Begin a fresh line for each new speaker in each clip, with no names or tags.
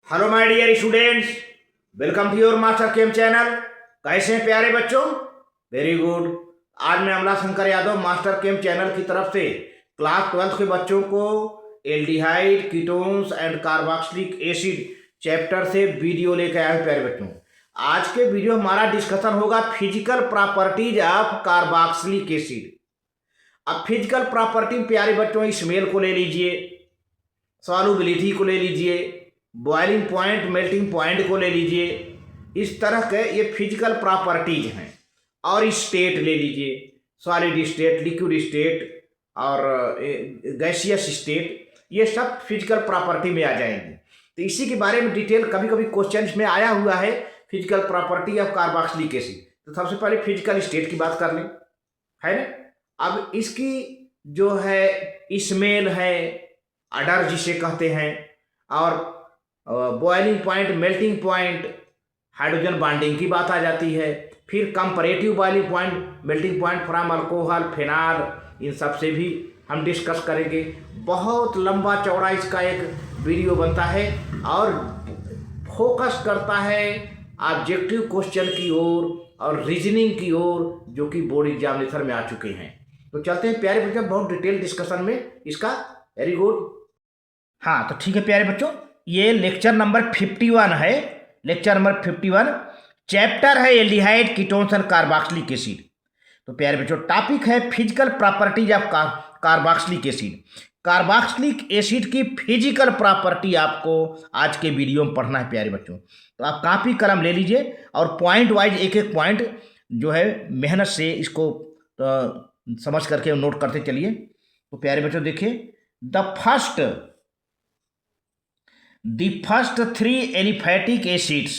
Hello my dear students, welcome to your master chem channel. कैसे हैं प्यारे बच्चों? Very good. आज मैं Amla Shankar Yadav master chem channel की तरफ से क्लास 12 के बच्चों को aldehyde, ketones and carboxylic acid chapter से वीडियो लेकर आया हूं। प्यारे बच्चों, आज के वीडियो हमारा डिस्कशन होगा physical properties of carboxylic acid. अब फिजिकल प्रॉपर्टी प्यारे बच्चों, स्मेल को ले लीजिए, सॉल्युबिलिटी को ले लीजिए, बॉइलिंग पॉइंट, मेल्टिंग पॉइंट को ले लीजिए। इस तरह के ये फिजिकल प्रॉपर्टीज हैं। और स्टेट ले लीजिए, सॉलिड स्टेट, लिक्विड स्टेट और गैसियस स्टेट, ये सब फिजिकल प्रॉपर्टी में आ जाएंगे। तो इसी के बारे में डिटेल कभी कभी क्वेश्चन में आया हुआ है, physical property of carboxylic acid. तो सबसे पहले फिजिकल स्टेट की बात कर लें, है ना। अब इसकी जो है स्मेल है, अडर जिसे कहते हैं, और boiling point, melting point, hydrogen bonding की बात आ जाती है। फिर comparative boiling point, melting point from alcohol, phenol, इन सब से भी हम डिस्कस करेंगे। बहुत लंबा चौड़ा इसका एक वीडियो बनता है और फोकस करता है ऑब्जेक्टिव क्वेश्चन की ओर और रीजनिंग की ओर, जो कि बोर्ड एग्जामिनेशन में आ चुके हैं। तो चलते हैं प्यारे बच्चों बहुत डिटेल डिस्कशन में इसका। Very good. हाँ, तो ठीक है प्यारे बच्चों, ये लेक्चर नंबर 51 है। लेक्चर नंबर 51 चैप्टर है aldehyde, ketones and carboxylic acid. तो प्यारे बच्चों, टॉपिक है physical properties of carboxylic acid. Carboxylic acid की फिजिकल प्रॉपर्टी आपको आज के वीडियो में पढ़ना है प्यारे बच्चों। तो आप कॉपी कलम ले लीजिए और पॉइंट वाइज एक एक पॉइंट जो है मेहनत से इसको समझ करके नोट करते चलिए। तो प्यारे बच्चों देखिए, the first three aliphatic acids,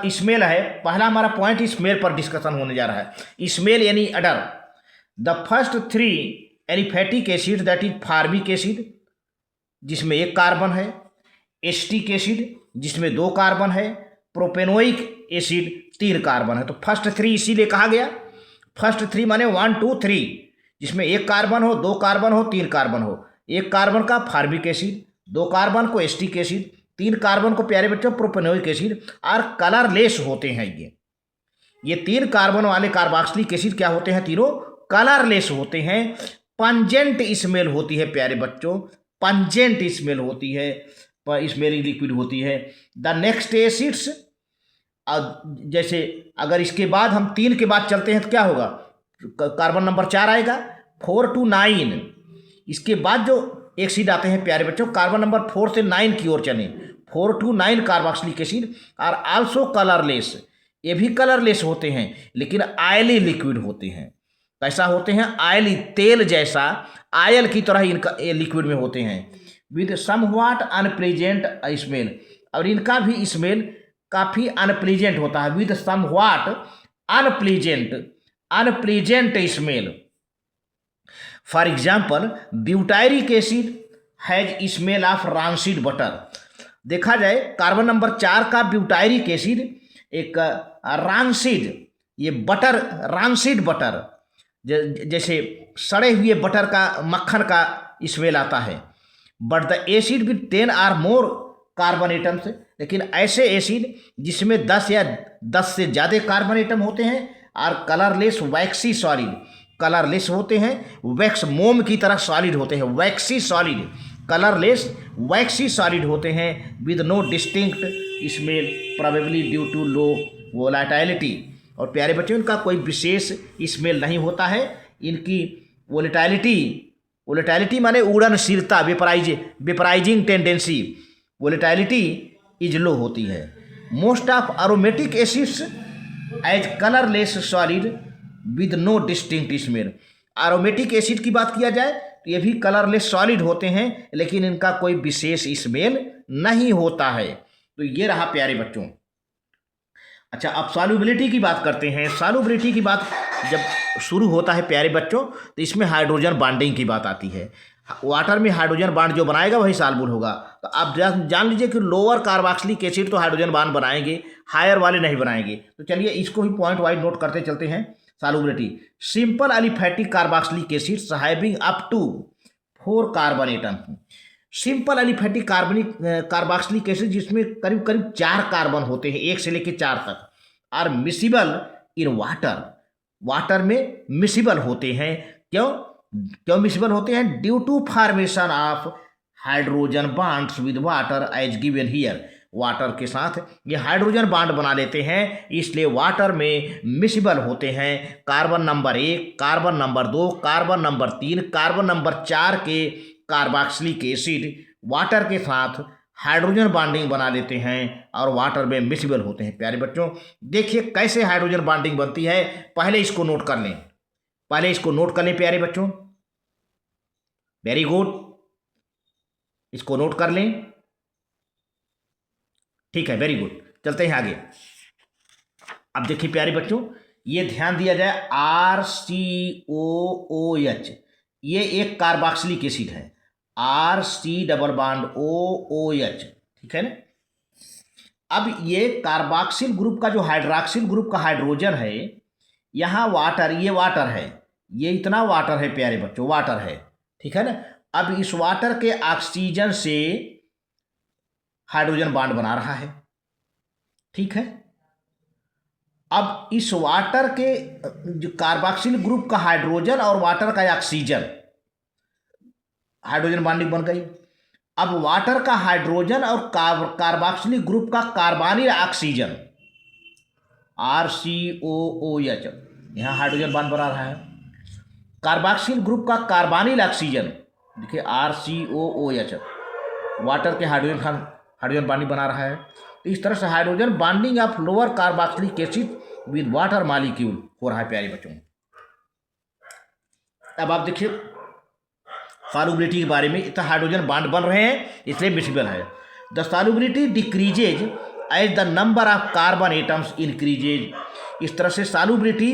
smell है पहला हमारा पॉइंट, स्मेल पर डिस्कशन होने जा रहा है। स्मेल यानी odour. The first three aliphatic acid that is formic acid, जिसमें एक कार्बन है, एसिटिक एसिड जिसमें 2 कार्बन है, प्रोपेनोइक एसिड 3 कार्बन है। तो फर्स्ट थ्री इसीलिए कहा गया। फर्स्ट थ्री माने 1 2 3, जिसमें 1 कार्बन हो, 2 कार्बन हो, 3 कार्बन हो। 1 कार्बन का फार्मिक एसिड, 2 कार्बन को एसिटिक एसिड, 3 कार्बन को प्यारे बच्चों प्रोपेनोइक एसिड, और कलरलेस होते हैं ये 3 कार्बन वाले कार्बोक्सिलिक एसिड क्या होते हैं? तीनों कलरलेस होते हैं। पंजेंट स्मेल होती है प्यारे बच्चों, पंजेंट स्मेल होती है, स्मेलिंग लिक्विड होती है। द नेक्स्ट एसिड्स, जैसे अगर इसके बाद हम 3 के बाद चलते हैं तो क्या होगा? कार्बन नंबर 4 आएगा, 4 to 9। इसके बाद जो एसिड आते हैं प्यारे बच्चों, कार्बन नंबर 4 से 9 की ओर चलें, 4 to 9 carboxylic acid are also colourless. ये भी कलरलेस होते हैं लेकिन आयली लिक्विड होते हैं। कैसा होते हैं? आयली, तेल जैसा, आयल की तरह इनका ये लिक्विड में होते हैं। विद समव्हाट अनप्लीजेंट स्मेल, और इनका भी स्मेल काफ़ी अनप्लीजेंट होता है। With somewhat unpleasant smell. For example, butyric acid has smell of rancid butter. देखा जाए कार्बन नंबर 4 का ब्यूटायरिक एसिड एक रांसिड, ये बटर, रांसिड बटर, जैसे सड़े हुए बटर का, मक्खन का स्मेल आता है। बट द एसिड विद 10 और मोर कार्बन एटम्स, लेकिन ऐसे एसिड जिसमें 10 या 10 से ज़्यादा कार्बन एटम होते हैं, और कलरलेस वैक्सी सॉलिड, कलरलेस होते हैं, वैक्स मोम की तरह सॉलिड होते हैं, waxy solid, colourless waxy solid होते हैं। With no distinct smell probably due to low volatility. और प्यारे बच्चों, इनका कोई विशेष स्मेल नहीं होता है। इनकी वोलेटिलिटी माने उड़नशीलता, vaporising tendency, volatility is low होती है। Most of aromatic acids as colourless solid with no distinct smell. Aromatic acid की बात किया जाए तो ये भी कलरलेस सॉलिड होते हैं लेकिन इनका कोई विशेष स्मेल नहीं होता है। तो ये रहा प्यारे बच्चों। अच्छा, अब सॉल्युबिलिटी की बात करते हैं। सॉल्युबिलिटी की बात जब शुरू होता है प्यारे बच्चों, तो इसमें हाइड्रोजन बॉन्डिंग की बात आती है। वाटर में हाइड्रोजन बॉन्ड जो बनाएगा वही सॉल्युबल होगा। तो आप जान लीजिए कि लोअर कार्बोक्सिलिक एसिड तो हाइड्रोजन बॉन्ड बनाएंगे, हायर वाले नहीं बनाएंगे। तो चलिए इसको ही पॉइंट वाइज नोट करते चलते हैं। Solubility, simple aliphatic carboxylic acids having up to 4 carbon atom. Simple aliphatic कार्बनिक कार्बोक्सिलिक एसिड जिसमें करीब करीब 4 कार्बन होते हैं, 1 से लेकर 4 तक, और मिसिबल इन वाटर, वाटर में मिसिबल होते हैं। क्यों क्यों मिसिबल होते हैं? Due to formation of hydrogen bonds with water as given here. Water के साथ ये हाइड्रोजन बॉन्ड बना लेते हैं, इसलिए वाटर में मिसिबल होते हैं। Carbon number 1, carbon number 2, carbon number 3, carbon number 4 के कार्बोक्सिलिक एसिड वाटर के साथ हाइड्रोजन बॉन्डिंग बना लेते हैं और वाटर में मिसिबल होते हैं। प्यारे बच्चों, देखिए कैसे हाइड्रोजन बॉन्डिंग बनती है, पहले इसको नोट कर लें, पहले इसको नोट कर लें प्यारे बच्चों। वेरी गुड, इसको नोट कर लें। ठीक है, वेरी गुड, चलते हैं आगे। अब देखिए प्यारे बच्चों, ये ध्यान दिया जाए, RCOOH ये एक कार्बोक्सिलिक एसिड है, RC डबल बॉन्ड OOH, ठीक है ना। अब ये कार्बोक्सिल ग्रुप का जो हाइड्रोक्सिल ग्रुप का हाइड्रोजन है, यहाँ वाटर, ये वाटर है, ये इतना वाटर है प्यारे बच्चों, वाटर है, ठीक है ना। अब इस वाटर के ऑक्सीजन से हाइड्रोजन बॉन्ड बना रहा है, ठीक है। अब इस वाटर के जो कार्बोक्सिल ग्रुप का हाइड्रोजन और वाटर का ऑक्सीजन, हाइड्रोजन बॉन्डिंग बन गई। अब वाटर का हाइड्रोजन और कार्बोक्सिल ग्रुप का कार्बोनिल ऑक्सीजन RCOOH, यहाँ हाइड्रोजन बॉन्ड बना रहा है। कार्बोक्सिल ग्रुप का कार्बोनिल ऑक्सीजन देखिए RCOOH, वाटर के हाइड्रोजन बॉन्डिंग बना रहा है। तो इस तरह से hydrogen bonding of lower carboxylic acid with water molecule हो रहा है प्यारे बच्चों। अब आप देखिए सॉल्युबिलिटी के बारे में, इतना हाइड्रोजन बॉन्ड बन रहे हैं इसलिए मिसिबल है। The solubility decreases as the number of carbon atoms increases. इस तरह से सॉल्युबिलिटी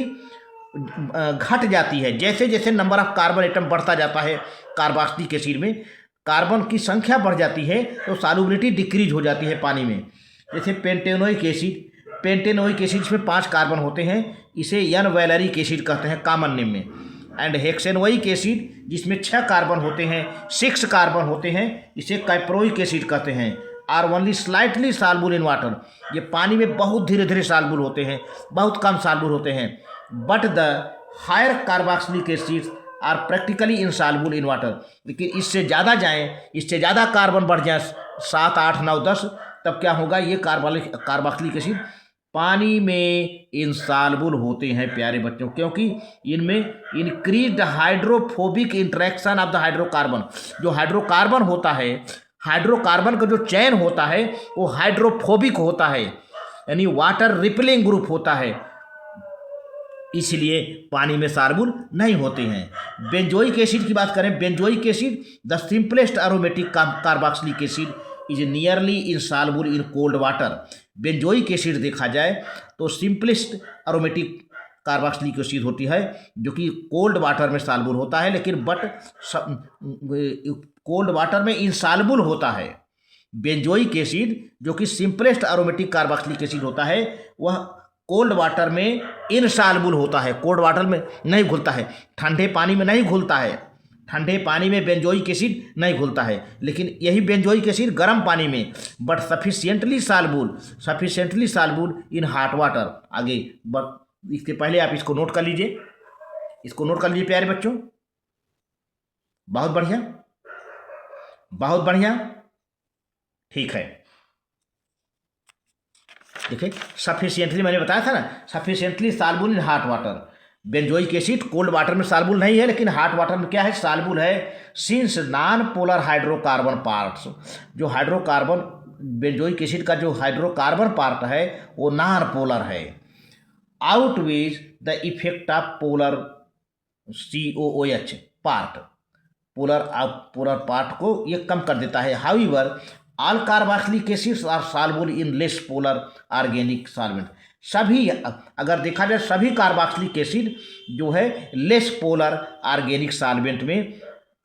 घट जाती है, जैसे जैसे नंबर ऑफ कार्बन एटम बढ़ता जाता है कार्बोक्सिलिक एसिड में, कार्बन की संख्या बढ़ जाती है तो सॉल्युबिलिटी डिक्रीज हो जाती है पानी में। जैसे पेंटेनोइक एसिड, पेंटेनोइक एसिड में 5 कार्बन होते हैं, इसे एन वैलेरिक एसिड कहते हैं कॉमन नेम में। एंड हेक्सेनोइक एसिड जिसमें 6 कार्बन होते हैं, 6 कार्बन होते हैं, इसे कैप्रोइक एसिड कहते हैं। Are only slightly soluble in water, ये पानी में बहुत धीरे धीरे सॉल्युबल होते हैं, बहुत कम सॉल्युबल होते हैं। But the higher carboxylic acids are practically insoluble in water, लेकिन इससे ज़्यादा जाएँ, इससे ज़्यादा कार्बन बढ़ जाए 7, 8, 9, 10, तब क्या होगा, ये कार्बोक्सिलिक एसिड पानी में इंसॉल्युबल होते हैं प्यारे बच्चों, क्योंकि इनमें increased hydrophobic interaction of the hydrocarbon. जो हाइड्रोकार्बन होता है, हाइड्रोकार्बन का जो चैन होता है वो हाइड्रोफोबिक होता है, यानी वाटर रिपेलिंग ग्रुप होता है, इसलिए पानी में सॉल्युबल नहीं होते हैं। बेंजोइक एसिड की बात करें, benzoic acid the simplest aromatic carboxylic acid is nearly insoluble in cold water. Benzoic acid देखा जाए तो सिंपलेस्ट एरोमेटिक कार्बोक्सिलिक एसिड होती है जो कि कोल्ड वाटर में सॉल्युबल होता है, लेकिन बट कोल्ड वाटर में इनसॉल्युबल होता है। बेंजोइक एसिड जो कि सिंपलेस्ट एरोमेटिक कार्बोक्सिलिक एसिड होता है, वह कोल्ड वाटर में इनसॉल्युबल होता है, कोल्ड वाटर में नहीं घुलता है, ठंडे पानी में नहीं घुलता है, ठंडे पानी में बेंजोइक एसिड नहीं घुलता है। लेकिन यही बेंजोइक एसिड गर्म पानी में but sufficiently soluble in hot water. आगे बट इसके पहले आप इसको नोट कर लीजिए, इसको नोट कर लीजिए प्यारे बच्चों। बहुत बढ़िया, बहुत बढ़िया, ठीक है। देखिए सफिशिएंटली मैंने बताया था ना, sufficiently soluble in hot water. Benzoic acid cold water में सॉल्युबल नहीं है, लेकिन हॉट वाटर में क्या है, सॉल्युबल है। Since non polar hydrocarbon parts, जो हाइड्रोकार्बन बेंजोइक एसिड का जो हाइड्रोकार्बन पार्ट है वो नॉन पोलर है, outweighs the effect of polar COOH part, polar part को ये कम कर देता है। However all carboxylic acids are soluble in less polar organic solvent. सभी, अगर देखा जाए सभी कार्बोक्सिलिक एसिड जो है लेस पोलर ऑर्गेनिक सॉल्वेंट में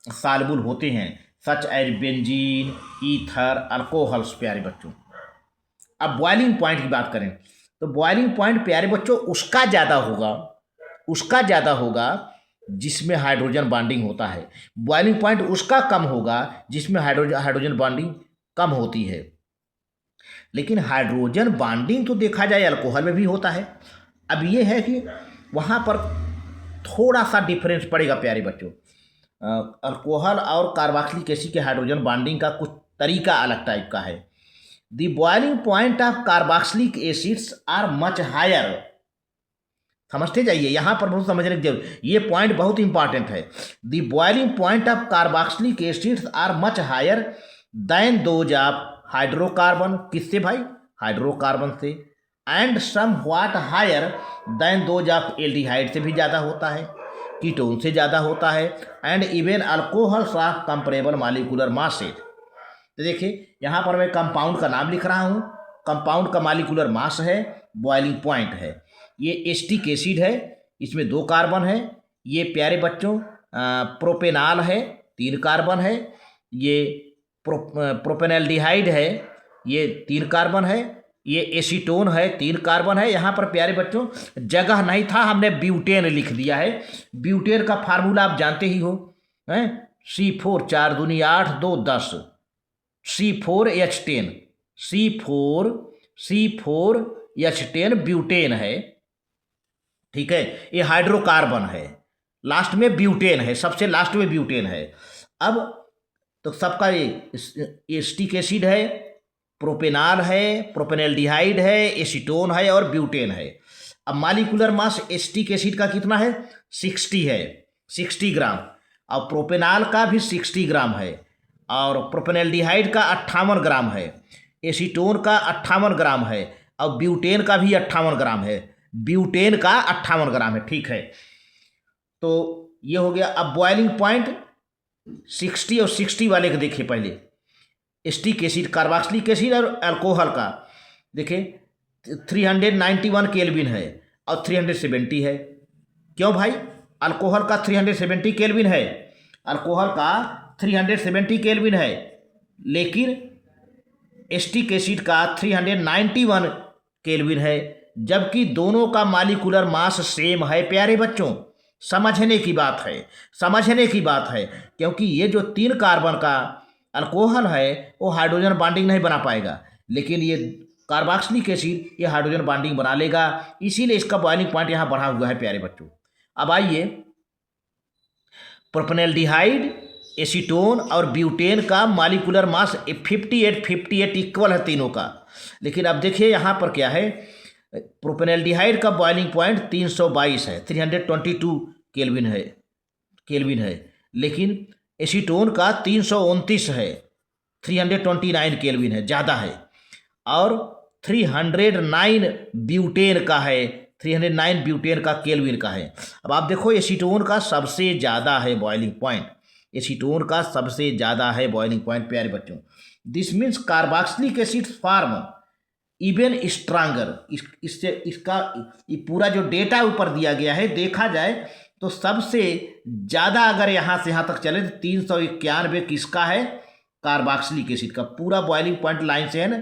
सॉल्युबल होते हैं, such as benzene, ether, alcohols प्यारे बच्चों। अब बॉइलिंग पॉइंट की बात करें तो बॉइलिंग पॉइंट प्यारे बच्चों उसका ज़्यादा होगा जिसमें हाइड्रोजन बॉन्डिंग होता है। बॉइलिंग पॉइंट उसका कम होगा जिसमें हाइड्रोजन बॉन्डिंग कम होती है। लेकिन हाइड्रोजन बॉन्डिंग तो देखा जाए अल्कोहल में भी होता है। अब ये है कि वहाँ पर थोड़ा सा डिफरेंस पड़ेगा प्यारे बच्चों। अल्कोहल और कार्बोक्सिलिक एसिड के हाइड्रोजन बॉन्डिंग का कुछ तरीका अलग टाइप का है। The boiling point of carboxylic acids are much higher. समझते जाइए, यहाँ पर बहुत समझने की जरूरत, ये पॉइंट बहुत इंपॉर्टेंट है। The boiling point of carboxylic acids are much higher than those of hydrocarbon. किससे भाई? हाइड्रोकार्बन से। And somewhat higher than those of aldehyde से भी ज़्यादा होता है, कीटोन से ज़्यादा होता है। And even alcohols of comparable molecular mass से। तो देखिए यहाँ पर मैं कंपाउंड का नाम लिख रहा हूँ। कंपाउंड का मॉलिक्यूलर मास है, बॉइलिंग पॉइंट है। ये एसिटिक एसिड है, इसमें 2 कार्बन है। ये प्यारे बच्चों प्रोपेनाल है, 3 कार्बन है। ये प्रोपेनल्डिहाइड है, ये 3 कार्बन है। ये एसीटोन है, 3 कार्बन है। यहाँ पर प्यारे बच्चों जगह नहीं था, हमने ब्यूटेन लिख दिया है। ब्यूटेन का फार्मूला आप जानते ही हो, हैं? C4 4 दूनी 8 2 10 C4H10 C4H10 ब्यूटेन है। ठीक है, ये हाइड्रोकार्बन है, लास्ट में ब्यूटेन है, सबसे लास्ट में ब्यूटेन है। अब तो सबका ये एसिटिक एसिड है, प्रोपेनाल है, प्रोपेनल्डिहाइड है, एसीटोन है और ब्यूटेन है। अब मॉलिक्यूलर मास एसिटिक एसिड का कितना है? 60 है, 60 ग्राम। और प्रोपेनाल का भी 60 ग्राम है, और प्रोपेनल्डिहाइड का 58 ग्राम है, एसीटोन का 58 ग्राम है, और ब्यूटेन का भी 58 ग्राम है। ब्यूटेन का 58 ग्राम है। ठीक है, तो ये हो गया। अब बॉइलिंग पॉइंट 60 और 60 वाले को देखिए पहले। एसिटिक एसिड, कार्बोक्सिलिक एसिड और अल्कोहल का देखिए 391 केल्विन है और 370 है। क्यों भाई? अल्कोहल का 370 केल्विन है, अल्कोहल का 370 केल्विन है, लेकिन एसिटिक एसिड का 391 केल्विन है, जबकि दोनों का मॉलिक्यूलर मास सेम है। प्यारे बच्चों समझने की बात है, समझने की बात है, क्योंकि ये जो 3 कार्बन का अल्कोहल है वो हाइड्रोजन बॉन्डिंग नहीं बना पाएगा, लेकिन ये कार्बोक्सिलिक एसिड ये हाइड्रोजन बॉन्डिंग बना लेगा, इसीलिए इसका बॉइलिंग पॉइंट यहाँ बढ़ा हुआ है प्यारे बच्चों। अब आइए, प्रोपेनल्डिहाइड, एसीटोन और ब्यूटेन का मॉलिक्यूलर मास 58 इक्वल है तीनों का। लेकिन अब देखिए यहाँ पर क्या है, प्रोपेनल्डिहाइड का बॉइलिंग पॉइंट 322 है, 322 केल्विन है, लेकिन एसीटोन का 329 है, 329 केल्विन है, ज़्यादा है। और 309 ब्यूटेन का है, 309 ब्यूटेन का केल्विन का है। अब आप देखो एसीटोन का सबसे ज़्यादा है बॉइलिंग पॉइंट, एसीटोन का सबसे ज़्यादा है बॉइलिंग पॉइंट प्यारे बच्चों। This means carboxylic acid form even stronger. इससे इसका ये पूरा जो डेटा ऊपर दिया गया है देखा जाए तो सबसे ज़्यादा अगर यहाँ से यहाँ तक चले तो 391 किसका है? कार्बोक्सिलिक एसिड का। पूरा बॉइलिंग पॉइंट लाइन से है ना,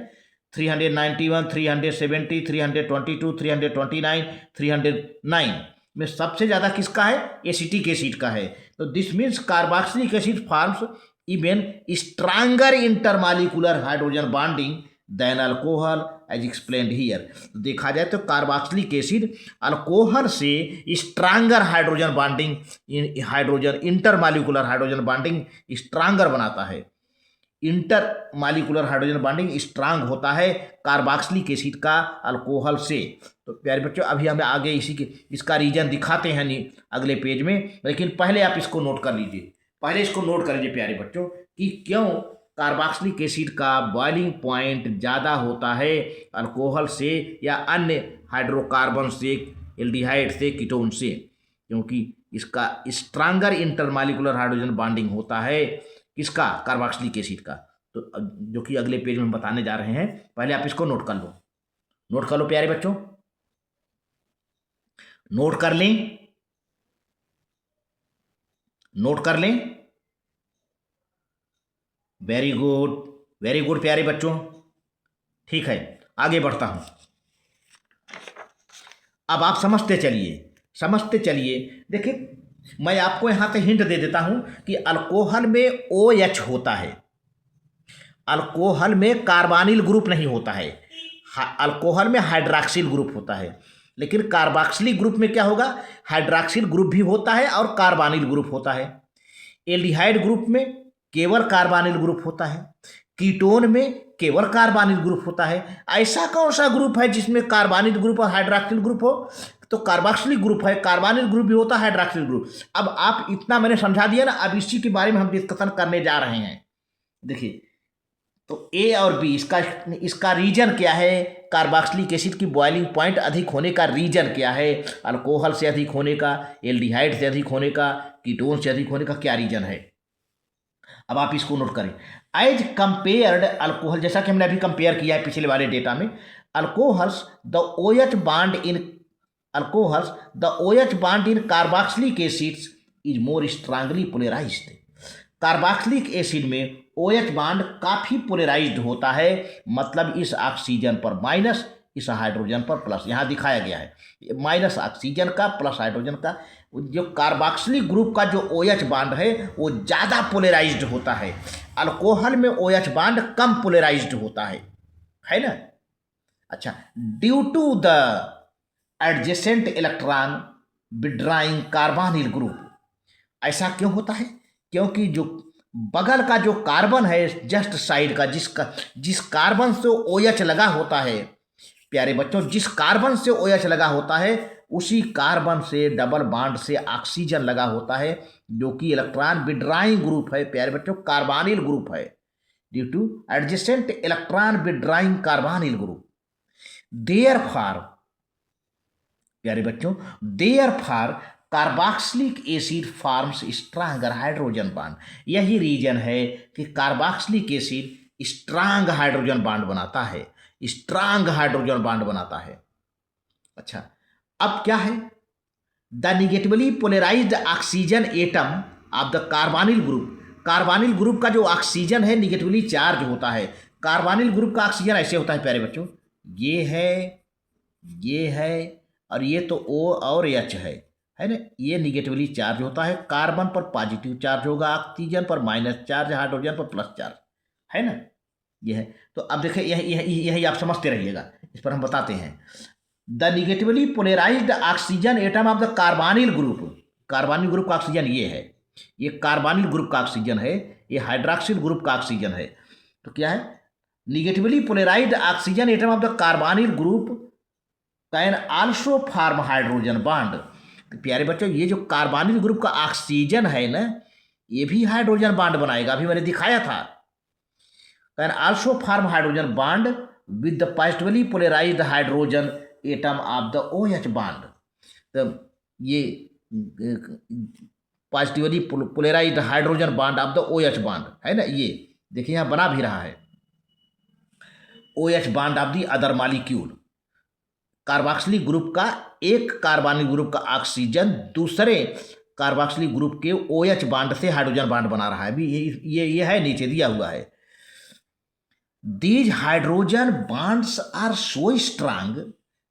391, 370, 322, 329, 309 में सबसे ज़्यादा किसका है? एसिटिक एसिड का है। तो this means carboxylic acid forms even stronger intermolecular hydrogen bonding than alcohol as explained here. देखा जाए तो कार्बोक्सिलिक एसिड अल्कोहल से stronger hydrogen bonding, hydrogen intermolecular hydrogen bonding stronger बनाता है। इंटरमॉलिक्यूलर हाइड्रोजन बॉन्डिंग स्ट्रांग होता है कार्बोक्सिलिक एसिड का alcohol से। तो प्यारे बच्चों अभी हमें आगे इसका रीजन दिखाते हैं नहीं अगले पेज में, लेकिन पहले आप इसको नोट कर लीजिए, पहले इसको नोट कर लीजिए प्यारे बच्चों कि क्यों कार्बोक्सिलिक एसिड का बॉइलिंग पॉइंट ज़्यादा होता है अल्कोहल से या अन्य हाइड्रोकार्बन से, एल्डिहाइड से, कीटोन से, क्योंकि इसका स्ट्रांगर इंटरमॉलिक्यूलर हाइड्रोजन बॉन्डिंग होता है किसका? कार्बोक्सिलिक एसिड का। तो जो कि अगले पेज में बताने जा रहे हैं, पहले आप इसको नोट कर लो, नोट कर लो प्यारे बच्चों, नोट कर लें, नोट कर लें। वेरी गुड, वेरी गुड प्यारे बच्चों। ठीक है, आगे बढ़ता हूं। अब आप समझते चलिए, समझते चलिए। देखिए मैं आपको यहाँ से हिंट दे देता हूँ कि अल्कोहल में OH होता है, अल्कोहल में कार्बोनिल ग्रुप नहीं होता है, अल्कोहल में हाइड्रॉक्सिल ग्रुप होता है। लेकिन कार्बोक्सिलिक ग्रुप में क्या होगा, हाइड्रॉक्सिल ग्रुप भी होता है और कार्बोनिल ग्रुप होता है। एल्डिहाइड ग्रुप में केवल कार्बोनिल ग्रुप होता है, कीटोन में केवल कार्बोनिल ग्रुप होता है। ऐसा कौन सा ग्रुप है जिसमें कार्बोनिल ग्रुप और हाइड्रॉक्सिल ग्रुप हो, तो कार्बोक्सिलिक ग्रुप है, कार्बोनिल ग्रुप भी होता है, हाइड्रॉक्सिल ग्रुप। अब आप इतना मैंने समझा दिया ना, अब इसी के बारे में हम डिस्कशन करने जा रहे हैं। देखिए, तो ए और बी, इसका रीजन क्या है, कार्बोक्सिलिक एसिड की बॉइलिंग पॉइंट अधिक होने का रीजन क्या है, अल्कोहल से अधिक होने का, एल्डिहाइड से अधिक होने का, कीटोन से अधिक होने का क्या रीजन है। अब आप इसको नोट करें। एज कंपेयर्ड अल्कोहल, जैसा कि हमने अभी कंपेयर किया है पिछले वाले डेटा में, alcohols the OH bond in carboxylic acids is more strongly polarized। Carboxylic acid में OH बांड काफी पोलराइज्ड होता है, मतलब इस ऑक्सीजन पर माइनस, इस हाइड्रोजन पर प्लस। यहाँ दिखाया गया है माइनस ऑक्सीजन का प्लस हाइड्रोजन का। जो कार्बोक्सिलिक ग्रुप का जो OH बांड है वो ज़्यादा पोलराइज्ड होता है, अल्कोहल में OH बांड कम पोलराइज्ड होता है ना। अच्छा, due to the adjacent electron withdrawing carbonyl group, ऐसा क्यों होता है, क्योंकि जो बगल का जो कार्बन है, जस्ट साइड का, जिस कार्बन से OH लगा होता है, प्यारे बच्चों, जिस कार्बन से OH लगा होता है उसी कार्बन से डबल बॉन्ड से ऑक्सीजन लगा होता है, जो कि इलेक्ट्रॉन विड्रॉइंग ग्रुप है, प्यारे बच्चों, कार्बोनिल ग्रुप है। Due two adjacent electron withdrawing carbonyl group, therefore, प्यारे बच्चों, therefore carboxylic acid forms stronger hydrogen bond. यही रीजन है कि carboxylic acid strong hydrogen bond बनाता है, स्ट्रांग हाइड्रोजन बॉन्ड बनाता है। अच्छा, अब क्या है, the negatively polarised oxygen atom of the carbonyl group, carbonyl group का जो ऑक्सीजन है निगेटिवली चार्ज होता है। कार्बोनिल ग्रुप का ऑक्सीजन ऐसे होता है प्यारे बच्चों, ये है और ये तो O और H है ना, ये निगेटिवली चार्ज होता है। कार्बन पर पॉजिटिव चार्ज होगा, ऑक्सीजन पर माइनस चार्ज, हाइड्रोजन पर प्लस चार्ज, है ना, ये है। तो अब देखिए, यही आप समझते रहिएगा, इस पर हम बताते हैं। The negatively polarised oxygen atom of the carbonyl group, carbonyl group का ऑक्सीजन ये है, ये कार्बोनिल ग्रुप का ऑक्सीजन है, ये हाइड्रॉक्सिल ग्रुप का ऑक्सीजन है। तो क्या है, negatively polarised oxygen atom of the carbonyl group can also form hydrogen bond. तो प्यारे बच्चों, ये जो कार्बोनिल ग्रुप का ऑक्सीजन है ना, ये भी हाइड्रोजन बॉन्ड बनाएगा, अभी मैंने दिखाया था। Can also form hydrogen bond with the positively polarised hydrogen atom of the OH bond. तो ये positively polarised hydrogen bond of the OH bond है ना, ये देखिए यहाँ बना भी रहा है, OH bond of the other molecule. Carboxylic group का एक कार्बोनिल ग्रुप का ऑक्सीजन दूसरे कार्बोक्सिलिक ग्रुप के OH बांड से हाइड्रोजन बांड बना रहा है। अभी ये है, नीचे दिया हुआ है। These hydrogen bonds are so strong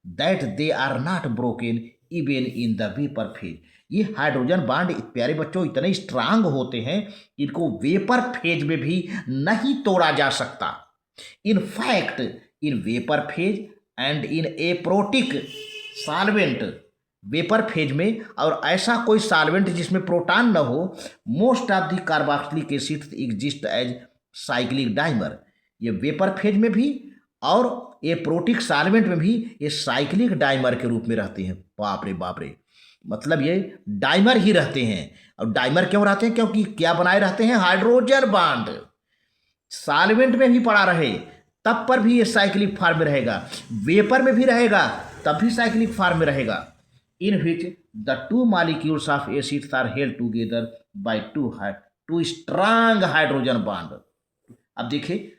that they are not broken even in the vapour phase. ये हाइड्रोजन बांड प्यारे बच्चों इतने स्ट्रांग होते हैं, इनको वेपर फेज में भी नहीं तोड़ा जा सकता। In fact in vapour phase and in aprotic solvent, vapour phase में और ऐसा कोई सॉल्वेंट जिसमें प्रोटॉन न हो, most of the carboxylic acids exist as cyclic dimer. ये वेपर फेज में भी और एप्रोटिक सॉल्वेंट में भी ये साइक्लिक डाइमर के रूप में रहते हैं। बाप रे बाप रे, मतलब ये डाइमर ही रहते हैं। और डाइमर क्यों रहते हैं, क्योंकि क्या बनाए रहते हैं, हाइड्रोजन बॉन्ड। सॉल्वेंट में भी पड़ा रहे तब पर भी ये साइक्लिक फॉर्म में रहेगा, वेपर में भी रहेगा तब भी साइक्लिक फॉर्म में रहेगा। In which the two molecules of acids are held together by two strong hydrogen bond. अब देखिए,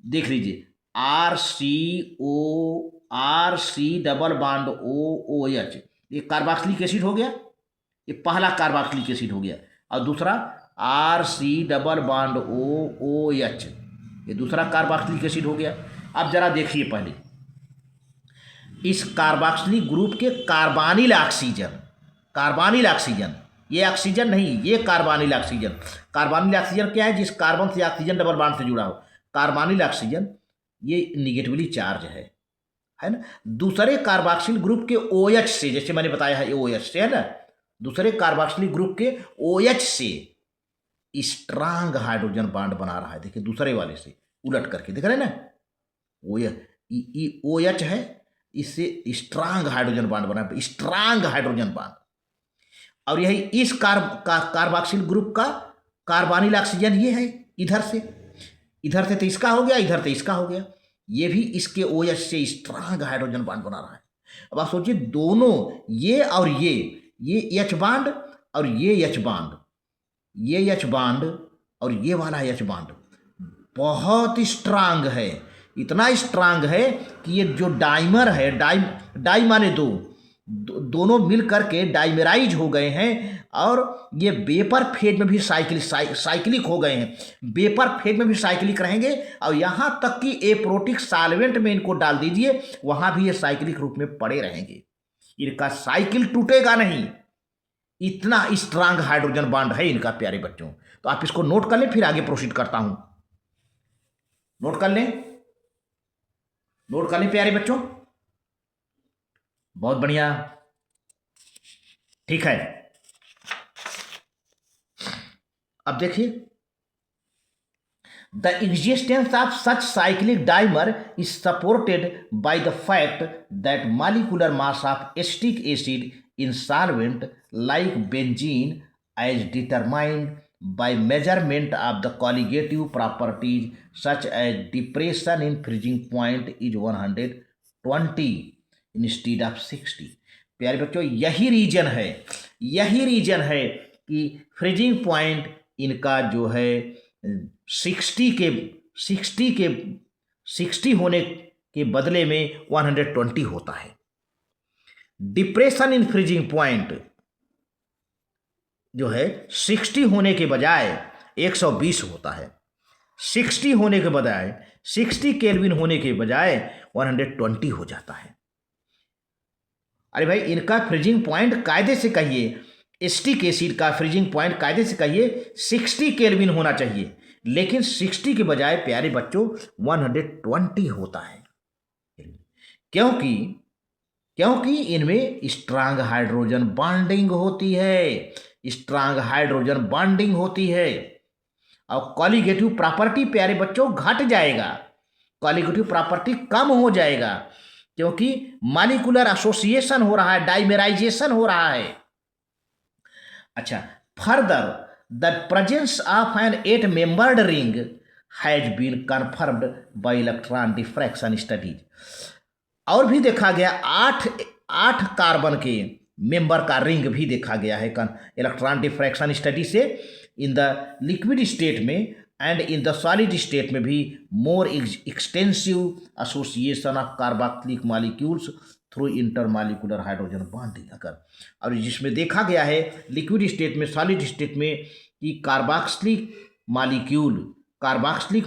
देख लीजिए, RC डबल बॉन्ड OH, ये कार्बोक्सिलिक एसिड हो गया, ये पहला कार्बोक्सिलिक एसिड हो गया, और दूसरा RC डबल बॉन्ड OH, ये दूसरा कार्बोक्सिलिक एसिड हो गया। अब जरा देखिए, पहले इस कार्बोक्सिलिक ग्रुप के कार्बोनिल ऑक्सीजन ये ऑक्सीजन नहीं, ये कार्बोनिल ऑक्सीजन। कार्बोनिल ऑक्सीजन क्या है? जिस कार्बन से ऑक्सीजन डबल बॉन्ड से जुड़ा हो, कार्बोनिल ऑक्सीजन, ये निगेटिवली चार्ज है ना। दूसरे कार्बोक्सिल ग्रुप के OH से, जैसे मैंने बताया है OH से, है ना, दूसरे कार्बोक्सिल ग्रुप के OH से स्ट्रांग हाइड्रोजन बॉन्ड बना रहा है। देखिए दूसरे वाले से उलट करके दिख रहे हैं ना, OH है, इससे स्ट्रांग हाइड्रोजन बॉन्ड बना, स्ट्रांग हाइड्रोजन बॉन्ड। और यही इस कार्बोक्सिल ग्रुप का कार्बोनिल ऑक्सीजन ये है, इधर से तो इसका हो गया, इधर से इसका हो गया, ये भी इसके OH से स्ट्रांग हाइड्रोजन बॉन्ड बना रहा है। अब आप सोचिए दोनों, ये और ये H बॉन्ड और ये H बॉन्ड, ये H बॉन्ड और ये वाला H बॉन्ड बहुत स्ट्रांग है। इतना स्ट्रांग है कि ये जो डाइमर है, डाई माने दोनों मिल करके डाइमेराइज हो गए हैं, और ये वेपर फेज में भी साइक्लिक हो गए हैं। वेपर फेज में भी साइक्लिक रहेंगे, और यहाँ तक कि एप्रोटिक सॉल्वेंट में इनको डाल दीजिए, वहाँ भी ये साइक्लिक रूप में पड़े रहेंगे, इनका साइकिल टूटेगा नहीं। इतना स्ट्रांग हाइड्रोजन बॉन्ड है इनका प्यारे बच्चों। तो आप इसको नोट कर लें, फिर आगे प्रोसीड करता हूं। नोट कर लें प्यारे बच्चों, बहुत बढ़िया, ठीक है। अब देखिए, the existence of such cyclic dimer is supported by the fact that molecular mass of acetic acid in solvent like benzene as determined by measurement of the colligative properties such as depression in freezing point is 120 instead of 60। प्यारे बच्चों, यही reason है कि freezing point इनका जो है 60 होने के बदले में 120 होता है। डिप्रेशन इन फ्रीजिंग पॉइंट जो है 60 होने के बजाय 120 होता है। 60 होने के बजाय 60 केल्विन होने के बजाय 120 हो जाता है। अरे भाई, इनका फ्रीजिंग पॉइंट कायदे से कहिए, एसिटिक एसिड का फ्रीजिंग पॉइंट कायदे से कहिए 60 केल्विन होना चाहिए, लेकिन 60 के बजाय प्यारे बच्चों 120 होता है। क्योंकि इनमें स्ट्रांग हाइड्रोजन बॉन्डिंग होती है, और कॉलिगेटिव प्रॉपर्टी प्यारे बच्चों घट जाएगा, कॉलिगेटिव प्रॉपर्टी कम हो जाएगा, क्योंकि मॉलिक्यूलर एसोसिएशन हो रहा है, डाइमेराइजेशन हो रहा है। अच्छा, further the presence of an 8 membered ring has been confirmed by electron diffraction studies. और भी देखा गया, 8 कार्बन के मेंबर का रिंग भी देखा गया है इलेक्ट्रॉन डिफ्रैक्शन स्टडी से, इन द लिक्विड स्टेट में and in the solid state में भी more extensive association of carboxylic molecules through intermolecular hydrogen bonding occur. और जिसमें देखा गया है लिक्विड स्टेट में, सॉलिड स्टेट में, कि कार्बोक्सिलिक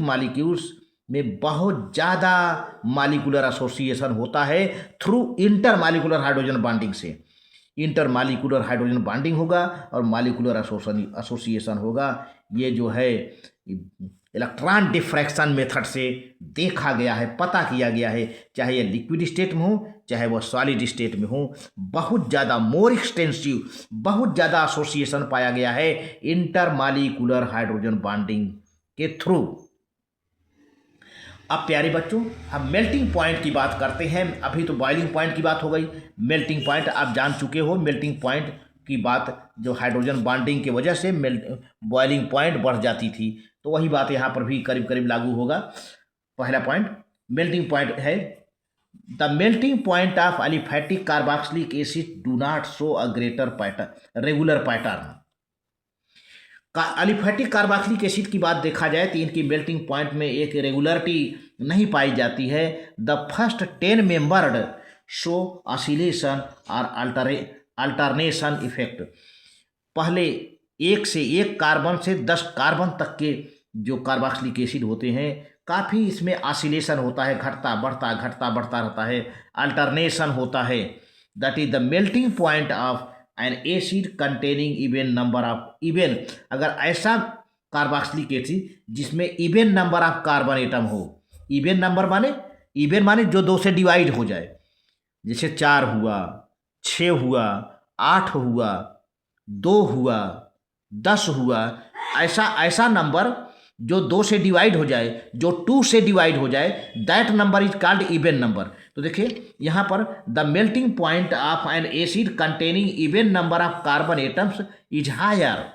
मॉलिक्यूल्स में बहुत ज़्यादा मॉलिक्यूलर एसोसिएशन होता है थ्रू इंटरमॉलिक्यूलर हाइड्रोजन बॉन्डिंग से। इंटरमॉलिक्यूलर हाइड्रोजन बॉन्डिंग होगा और मॉलिक्यूलर एसोसिएशन होगा। ये जो है इलेक्ट्रॉन डिफ्रैक्शन मेथड से देखा गया है, पता किया गया है, चाहे ये लिक्विड स्टेट में हो चाहे वो सॉलिड स्टेट में हो, बहुत ज़्यादा मोर एक्सटेंसिव, बहुत ज़्यादा एसोसिएशन पाया गया है इंटरमॉलिक्यूलर हाइड्रोजन बॉन्डिंग के थ्रू। अब प्यारे बच्चों, हम मेल्टिंग पॉइंट की बात करते हैं। अभी तो बॉइलिंग पॉइंट की बात हो गई, मेल्टिंग पॉइंट आप जान चुके हो। मेल्टिंग पॉइंट की बात जो हाइड्रोजन बॉन्डिंग की वजह से बॉइलिंग पॉइंट बढ़ जाती थी, तो वही बात यहाँ पर भी करीब करीब लागू होगा। पहला पॉइंट मेल्टिंग पॉइंट है, the melting point of aliphatic carboxylic acid do not show a greater regular pattern. Aliphatic carboxylic acid की बात देखा जाए तो इनकी मेल्टिंग पॉइंट में एक रेगुलरिटी नहीं पाई जाती है। The first 10 membered show oscillation और अल्टरनेशन इफेक्ट। पहले 1 से 1 कार्बन से 10 कार्बन तक के जो कार्बोक्सिलिक एसिड होते हैं, काफ़ी इसमें ऑसिलेशन होता है, घटता बढ़ता रहता है, अल्टरनेशन होता है। That is the melting point of an acid containing even number of even, अगर ऐसा कार्बोक्सिलिक एसिड जिसमें even number of carbon atom हो, इवन माने जो 2 से डिवाइड हो जाए, जैसे 4 हुआ, 6 हुआ, 8 हुआ, 2 हुआ, 10 हुआ, ऐसा ऐसा नंबर जो 2 से डिवाइड हो जाए, जो 2 से डिवाइड हो जाए, that number is called even number. तो देखिए यहाँ पर the melting point of an acid containing even number of carbon atoms is higher.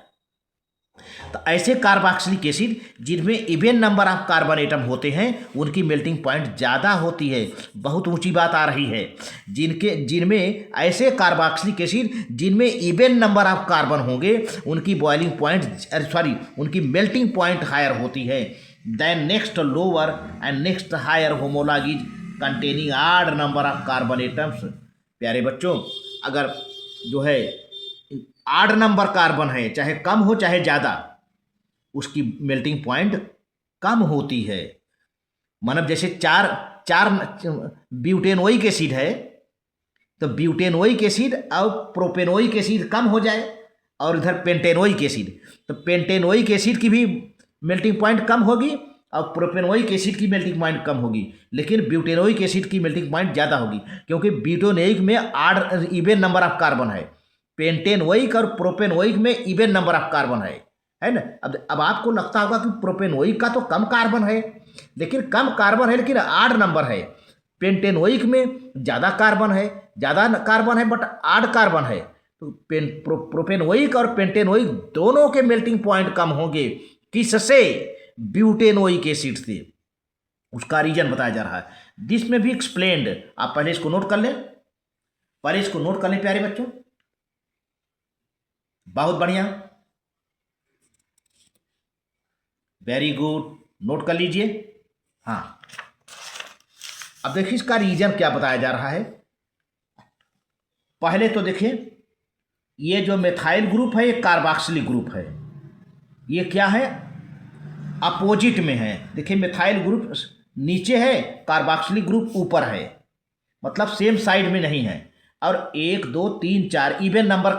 तो ऐसे कार्बोक्सिलिक एसिड जिनमें even number of carbon atom होते हैं उनकी मेल्टिंग पॉइंट ज़्यादा होती है। बहुत ऊंची बात आ रही है। जिनमें ऐसे कार्बोक्सिलिक एसिड जिनमें इवन नंबर ऑफ कार्बन होंगे उनकी बॉइलिंग पॉइंट उनकी मेल्टिंग पॉइंट हायर होती है than next lower and next higher homologue is containing odd number of carbon atoms. प्यारे बच्चों, अगर जो है आड नंबर कार्बन है, चाहे कम हो चाहे ज़्यादा, उसकी मेल्टिंग पॉइंट कम होती है। मतलब जैसे चार ब्यूटेनोइक एसिड है तो ब्यूटेनोइक एसिड और प्रोपेनोइक एसिड कम हो जाए, और इधर पेंटेनोइक एसिड, तो पेंटेनोइक एसिड की भी मेल्टिंग पॉइंट कम होगी और प्रोपेनोइक एसिड की मेल्टिंग पॉइंट कम होगी, लेकिन ब्यूटेनोइक एसिड की मेल्टिंग पॉइंट ज़्यादा होगी क्योंकि ब्यूटेनोइक में आड इवन नंबर ऑफ कार्बन है, पेंटेनोइक और प्रोपेनोइक में इवन नंबर ऑफ कार्बन है ना। अब आपको लगता होगा कि प्रोपेनोइक का तो कम कार्बन है, लेकिन कम कार्बन है लेकिन आड नंबर है। पेंटेनोइक में ज़्यादा कार्बन है बट आड कार्बन है। तो प्रोपेनोइक और पेंटेनोइक दोनों के मेल्टिंग पॉइंट कम होंगे। किससे? ब्यूटेनोइक एसिड से। उसका रीजन बताया जा रहा है। दिस में भी एक्सप्लेन्ड। आप पहले इसको नोट कर लें, प्यारे बच्चों। बहुत बढ़िया, वेरी गुड, नोट कर लीजिए। हाँ, अब देखिए इसका रीजन क्या बताया जा रहा है। पहले तो देखिए, ये जो मेथाइल ग्रुप है ये कार्बोक्सिलिक ग्रुप है। ये क्या है? अपोजिट में है। देखिए मेथाइल ग्रुप नीचे है, कार्बोक्सिलिक ग्रुप ऊपर है, मतलब सेम साइड में नहीं है। और 1 2 3 4 इवन नंबर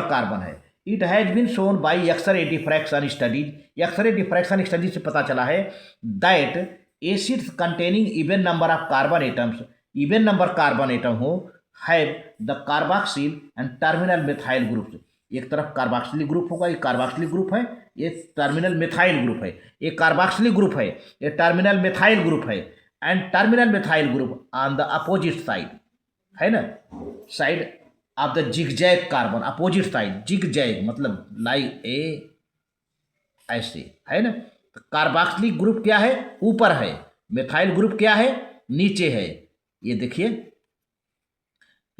कार्बन है। It has been shown by X-ray diffraction studies. X-ray diffraction study से पता चला है that acids containing even number of carbon atom हो have the carboxyl and terminal methyl groups. एक तरफ कार्बोक्सिलिक ग्रुप होगा, एक कार्बोक्सिलिक ग्रुप है, ये टर्मिनल मेथाइल ग्रुप है। एक कार्बोक्सिलिक ग्रुप है, ये टर्मिनल मेथाइल ग्रुप है। And terminal methyl group on the opposite side है ना, side of the zigzag carbon, opposite side, zigzag मतलब लाइक ए ऐसे है ना। तो कार्बोक्सिलिक ग्रुप क्या है? ऊपर है। मेथाइल ग्रुप क्या है? नीचे है। ये देखिए,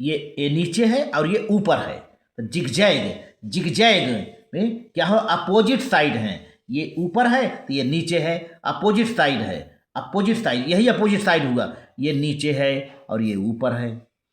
ये नीचे है और ये ऊपर है। तो जिगजैग में क्या हो? अपोजिट साइड है। ये ऊपर है तो ये नीचे है, अपोजिट साइड है। यही अपोजिट साइड हुआ। ये नीचे है और ये ऊपर है।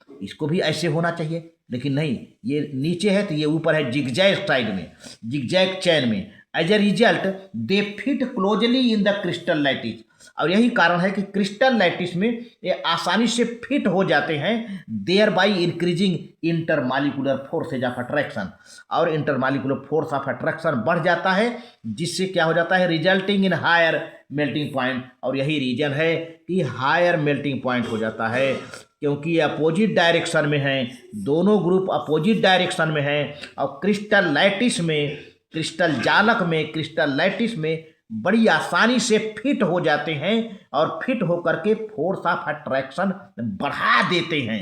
इसको भी ऐसे होना चाहिए, लेकिन नहीं, ये नीचे है तो ये ऊपर है, जिगजैग साइड में, जिगजैग चैन में। As a result they fit closely in the crystal lattice. और यही कारण है कि क्रिस्टल लैटिस में ये आसानी से फिट हो जाते हैं। Thereby increasing intermolecular forces of attraction. और इंटरमालिकुलर फोर्स ऑफ अट्रैक्शन बढ़ जाता है, जिससे क्या हो जाता है? Resulting in higher melting point. और यही रीजन है कि हायर मेल्टिंग पॉइंट हो जाता है, क्योंकि ये अपोजिट डायरेक्शन में हैं, दोनों ग्रुप अपोजिट डायरेक्शन में हैं। और क्रिस्टल लैटिस में, क्रिस्टल जालक में, क्रिस्टल लैटिस में बड़ी आसानी से फिट हो जाते हैं और फिट होकर के फोर्स ऑफ अट्रैक्शन बढ़ा देते हैं।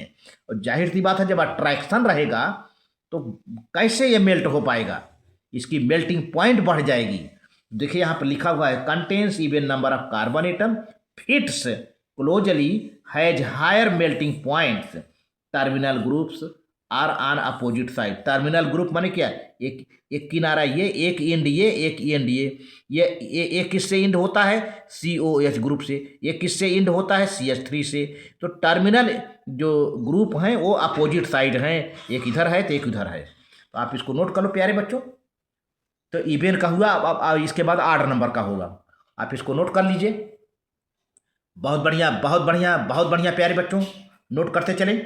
और जाहिर सी बात है, जब अट्रैक्शन रहेगा तो कैसे ये मेल्ट हो पाएगा? इसकी मेल्टिंग पॉइंट बढ़ जाएगी। देखिए यहाँ पर लिखा हुआ है contains even number of carbon atom, fits closely, has higher melting points. Terminal groups are on opposite side. Terminal group माने क्या? एक किनारा ये, एक एंड ये, एक एंड ये किससे एंड होता है? COH ग्रुप से। ये किससे एंड होता है? CH3 से। तो टर्मिनल जो ग्रुप हैं वो अपोजिट साइड हैं, एक इधर है तो एक उधर है। तो आप इसको नोट कर लो प्यारे बच्चों। तो इवन का हुआ, अब इसके बाद ऑड नंबर का होगा। आप इसको नोट कर लीजिए। बहुत बढ़िया, बहुत बढ़िया, बहुत बढ़िया प्यारे बच्चों, नोट करते चलें।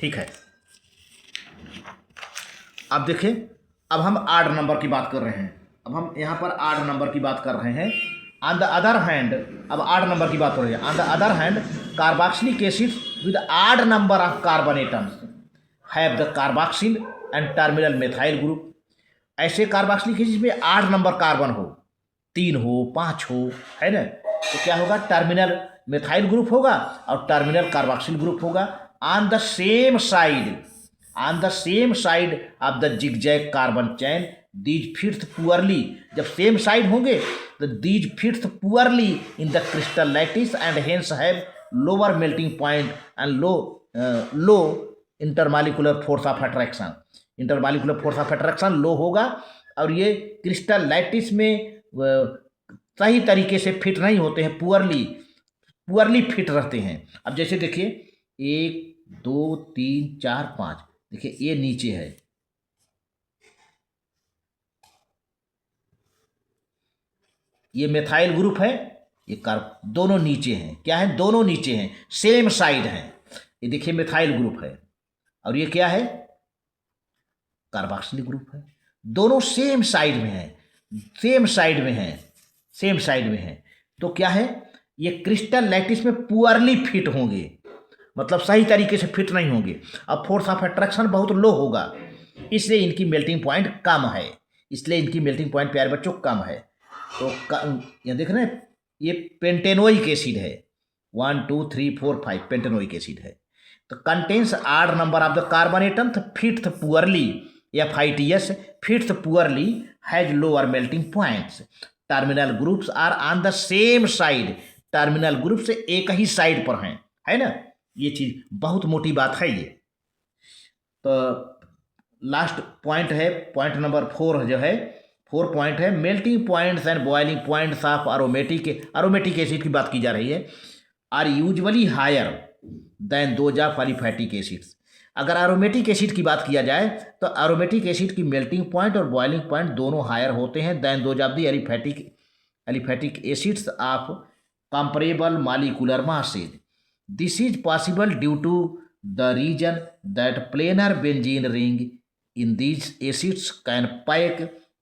ठीक है, अब देखिए, अब हम 8 नंबर की बात कर रहे हैं। अब हम यहाँ पर 8 नंबर की बात कर रहे हैं। ऑन द अदर हैंड, अब 8 नंबर की बात हो रही है। On the other hand, carboxylic acid with odd number of carbon atoms have the carboxyl and terminal methyl group. ऐसे कार्बोक्सिलिक एसिड में 8 नंबर कार्बन हो, 3 हो, 5 हो, है ना, तो क्या होगा, टर्मिनल मेथाइल ग्रुप होगा और टर्मिनल कार्बोक्सिल ग्रुप होगा। On the same side, on the same side of the zigzag carbon chain these fits poorly, जब सेम साइड होंगे तो these fits poorly in the crystal lattice and hence have lower melting point and low intermolecular force of attraction. Intermolecular force of attraction low होगा और ये crystal lattice में सही तरीके से फिट नहीं होते हैं, पुअरली फिट रहते हैं। अब जैसे देखिए 1 2 3 4 5, देखिए ये नीचे है, ये मेथाइल ग्रुप है, ये कार्ब, दोनों नीचे हैं। क्या है, दोनों नीचे हैं, सेम साइड हैं। ये देखिए मेथाइल ग्रुप है और ये क्या है, कार्बोक्सिलिक ग्रुप है। दोनों सेम साइड में है, सेम साइड में है, सेम साइड में है। तो क्या है, ये क्रिस्टल लैटिस में पुअरली फिट होंगे, मतलब सही तरीके से फिट नहीं होंगे। अब फोर्स ऑफ अट्रैक्शन बहुत लो होगा, इसलिए इनकी मेल्टिंग पॉइंट कम है, इसलिए इनकी मेल्टिंग पॉइंट प्यारे बच्चों कम है। तो ये देख रहे हैं, ये पेंटेनोइक एसिड है, 1 2 3 4 5 पेंटेनोइक एसिड है। तो contains odd number of the carbon atom fits poorly, FITS fits poorly, has lower melting points. Terminal groups are on the same side, terminal group से एक ही साइड पर हैं, है ना। ये चीज बहुत मोटी बात है ये। तो लास्ट पॉइंट है, पॉइंट नंबर 4 जो है, 4 पॉइंट है, melting points and boiling points of aromatic acid की बात की जा रही है, are usually higher than those of aliphatic acids. अगर एरोमेटिक एसिड की बात किया जाए तो एरोमेटिक एसिड की मेल्टिंग पॉइंट और बॉइलिंग पॉइंट दोनों हायर होते हैं than those of the aliphatic acids of comparable molecular masses. This is possible due to the reason that planar benzene ring in these acids can pack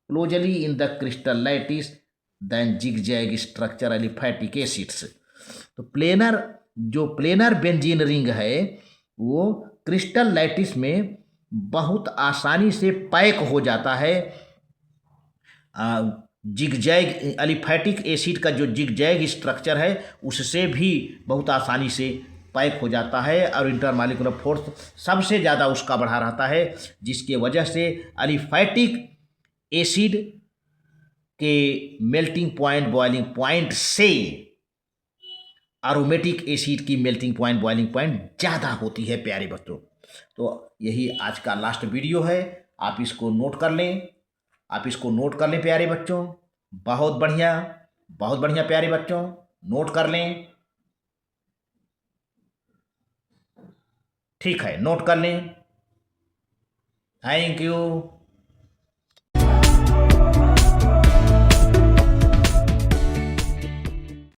closely in the crystal lattice than zigzag structure aliphatic acids। तो planar benzene ring है वो crystal lattice में बहुत आसानी से pack हो जाता है। जिगजैग एलिफैटिक एसिड का जो जिगजैग स्ट्रक्चर है उससे भी बहुत आसानी से पैक हो जाता है और इंटरमॉलिक्यूलर फोर्स सबसे ज़्यादा उसका बढ़ा रहता है, जिसके वजह से एलिफैटिक एसिड के मेल्टिंग पॉइंट बॉइलिंग पॉइंट से एरोमेटिक एसिड की मेल्टिंग पॉइंट बॉइलिंग पॉइंट ज़्यादा होती है प्यारे बच्चों। तो यही आज का लास्ट वीडियो है, आप इसको नोट कर लें, आप इसको नोट कर लें प्यारे बच्चों। बहुत बढ़िया प्यारे बच्चों, नोट कर लें, ठीक है, नोट कर लें। Thank you.